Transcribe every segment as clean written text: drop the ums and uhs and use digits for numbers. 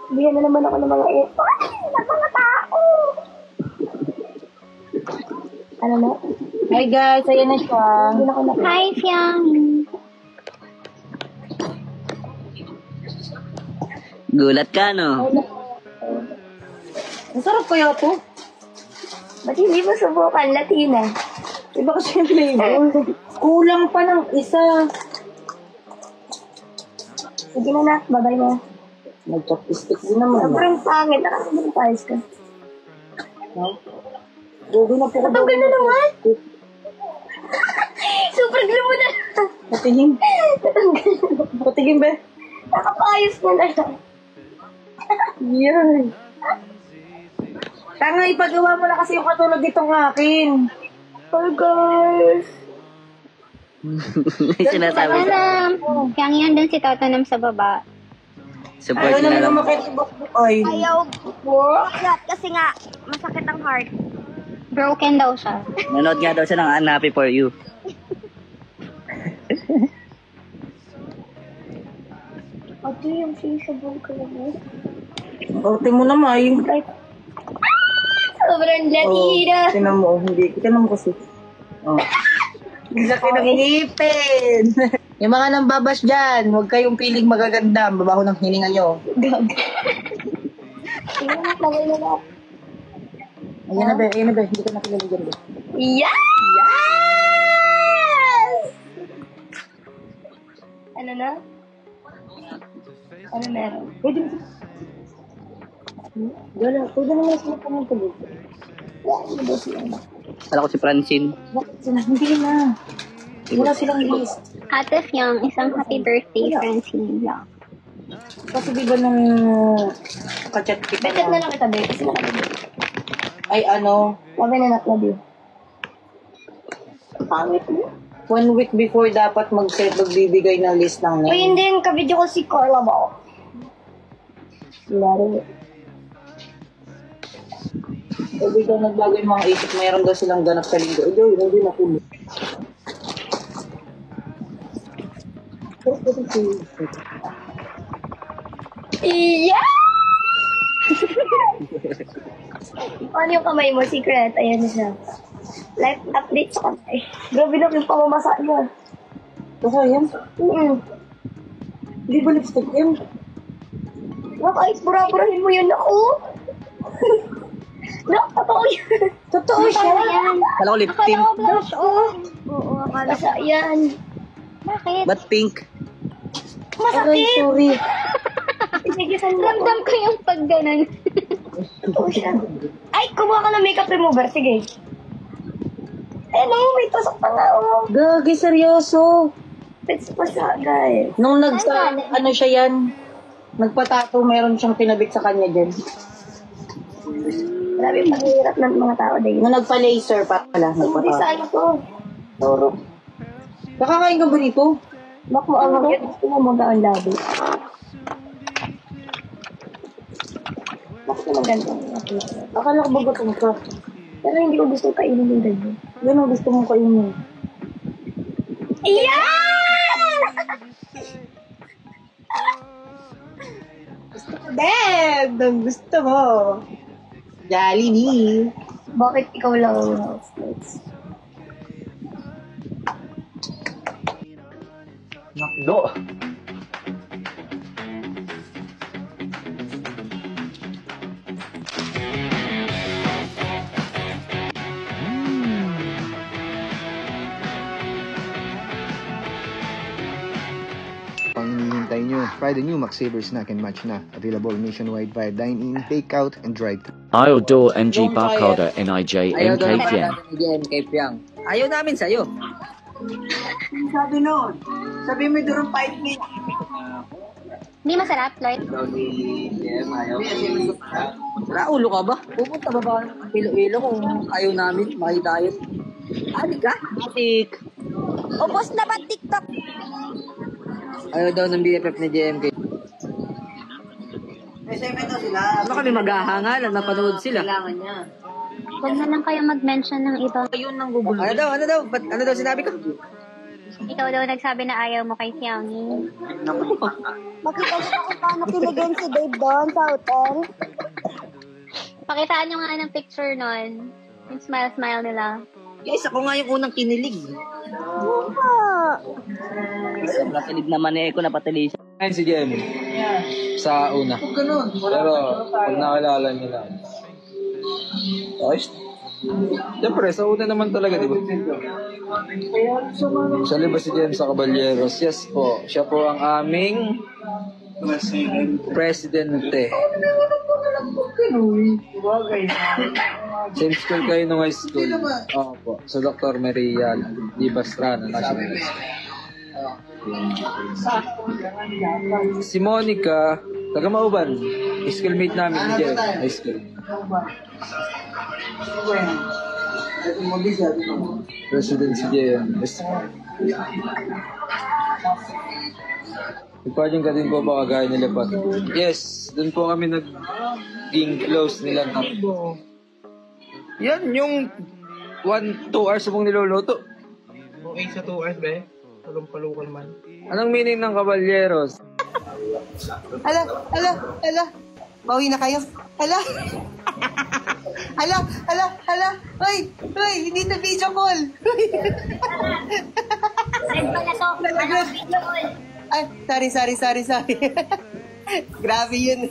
Bigyan na naman ako ng mga ng mga tao. Ano na? Hi guys, ayan na siya. Hi, Fiang. Gulat ka, no? Ang sarap kaya to. Ba't hindi mo subukan, Latina? Iba kasi yung flavor. Kulang pa ng isa. Sige na na, babay na. Nag-chopstick din naman. Sobrang pangit, nakasabay ka. Gogo na po. Natanggal na naman. Super glue mo na. Patingin. Natanggal. Patingin ba? Nakapayos mo na lang. Yan. Tanga, ipagawa mo na kasi yung katulad ditong akin. Oh, guys. Sinasabi ko. Yang yan din si Tatanam sa baba. Support Ayaw na na lang. naman makikibok-bukoy. Ayaw po. Kasi nga, masakit ang heart. Broken daw siya. Nanood nga daw siya ng Unhappy for You. Ate, yung feasible ko na mo. Orte mo naman. Sobrang Latina. Tinan mo, hindi. Tinan mo kasi. Oh. Laki ng ngipin. Yung mga nambabas dyan, huwag kayong piling magaganda. Babaho ng hininga nyo. Gag. Tingnan mo, lagay na na. Ayan na ba, ayan na ba. Hindi ko nakilala dyan ba. Yes! Ano na? Ano meron? Pwede mo. Wala, pwede naman sila pumunta dito. Ano ba sila? Kala ko si Francine. Bakit sila? Hindi na. Wala silang list. Ate Fiang, isang happy birthday, Francine. Yeah. Kasi di ba nung kachat kita Chat na na, lang kita, babe. Kasi nakabig. ay ano, Sabi na naklab yun. Pangit mo. 1 week before dapat magbibigay ng list ng Uy, name. hindi yung kabidyo ko si Carla ba? Laro. Sabi daw nagbago yung mga isip, mayroon daw silang ganap sa linggo. Hindi na kulo. Iya! Ano yung kamay mo? Secret. Ayan na siya. Life update sa kamay. Grabe lang yung pamamasa niya. Baka yan. Hindi ba lipstick yan? Kahit bura-burahin mo yun ako. Totoo yan. Totoo siya. Yan. Kala ko lip Akala tint. ko blush, oh. Oo, akala sa yan. Bakit? Ba't pink? Aray, Masakit. sorry. Pinagisan mo. Ramdam ko yung pagganan. Totoo siya. Ay, kumuha ka ng makeup remover. Sige. Ayun o, may tusok pa nga o. Gagi, seryoso. Pets pa siya, guys. Nung ano siya yan, nagpatato, meron siyang pinabit sa kanya dyan. Grabe yung paghihirap ng mga tao dahil. Nung nagpa-laser pa pala, Hindi nagpatato. sa ano to. Toro. Nakakain ka ba nito? Bak mo ang mga gusto mo mag-aan labi. Bakit naman ganito? Akala ko ba gutom ka? Pero hindi ko gusto kainin yung ganyan. Yan ang gusto mong kainin. Yeah! Gusto ko din! Ang gusto mo. Jollibee. Bakit ikaw lang ang housemates? Nakdo. Pang hinihintay nyo, try the new McSaver Snack and Match na. Available nationwide via dine-in, take-out, and drive-thru. Iodor NG Barcoder NIJ Ayaw daw NKPN. namin natin MK Piang. Ayaw namin sa'yo. Sabi nun, sabi mo durong 5 minutes. Hindi masarap, Lloyd. Wala, ulo ka ba? Pupunta ba ba ng Iloilo kung ayaw namin makidayot? Adik ka? Adik. Ubos na ba TikTok? Ayaw daw ng BFF ni JMK. May segment daw sila. Ano kami maghahangalan, mapanood sila. Kailangan niya. Huwag na lang kayo mag-mention ng iba. Ayun ang gugulo. Ano daw? Ano daw sinabi ko? Ikaw daw nagsabi na ayaw mo kay Xiaomi. Makita niyo kung paano kinigan si Dave doon sa hotel. Pakitaan nyo nga ng picture nun. Yung smile-smile nila. Yes, ako nga yung unang kinilig. Sobrang kilig naman eh ko napatili siya. Ayun si Jem. Sa una. Pero, pag nakilala niyo na. Ayos. Siyempre, sa una naman talaga, di ba? Siya ba si Jem sa Caballeros? Yes po. Siya po ang aming presidente. Same school kayo nung high school. Opo. Sa Dr. Maria Di Bastrana National High School. Si Monica, taga Mauban. Schoolmate namin ni Jem, high school. President si Jem. Nagpadyang ka din po ba kagaya nila pa? Yes, doon po kami naging close nila. Yan, yung 1-2 hours mong niluluto. Okay sa 2 hours, be. Palong-palukal man. Anong meaning ng kabalyeros? Hala. Bawi na kayo. Hala. Hala. Hoy, hindi na video call. Send pala to. Video call. Ay, sorry. Grabe yun.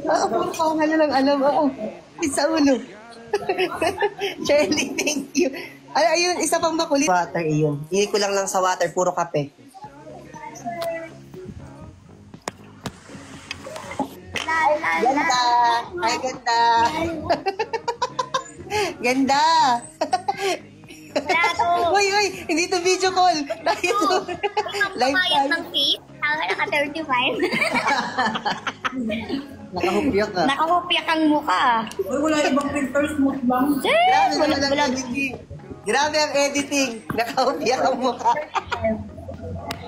Puro pangalan lang alam ako. Sa ulo. Shirley, thank you. Ayun, isa pang makulit. Water, iyon. Hindi ko lang sa water, puro kape. Ganda! Ay, ganda! Ganda! Uy, hindi to video call. Tayo to. Live Pamayat time. ng face. Naka 35. Nakahupya ka. Nakahupya kang mukha. Wala ibang filters mo lang. Wala. Grabe ang editing. Nakahupya ang mukha.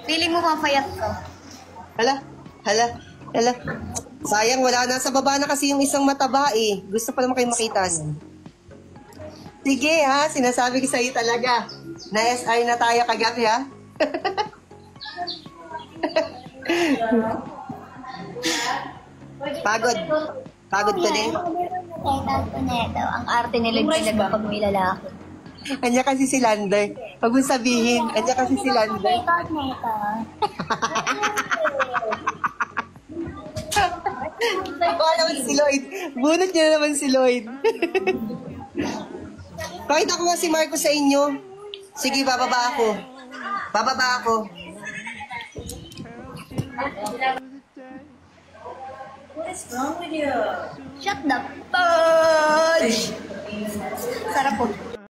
Feeling mo mapayat ko. Hala. Sayang, wala na. Sa baba na kasi yung isang mataba eh. Gusto pa naman kayo makita niyo. Sige ha, sinasabi ko sa'yo talaga. Na SR na tayo kagabi ha. Pagod ka din. Ang arte nila talaga pag may lalaki. Anya kasi si Lander. Pag mong sabihin, anya kasi si Lander. Ako naman si Lloyd. Bunot niya naman si Lloyd. Pakita ko nga si Marco sa inyo. Sige, bababa ako. Shut the fudge! Sarap po.